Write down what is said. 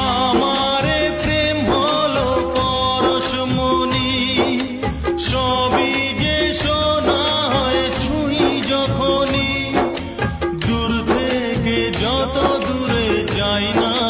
আমারে প্রেম হলো পরশমণি, সবই যে শোনা হয় ছুঁই যখনই, দূর থেকে যত দূরে যাই না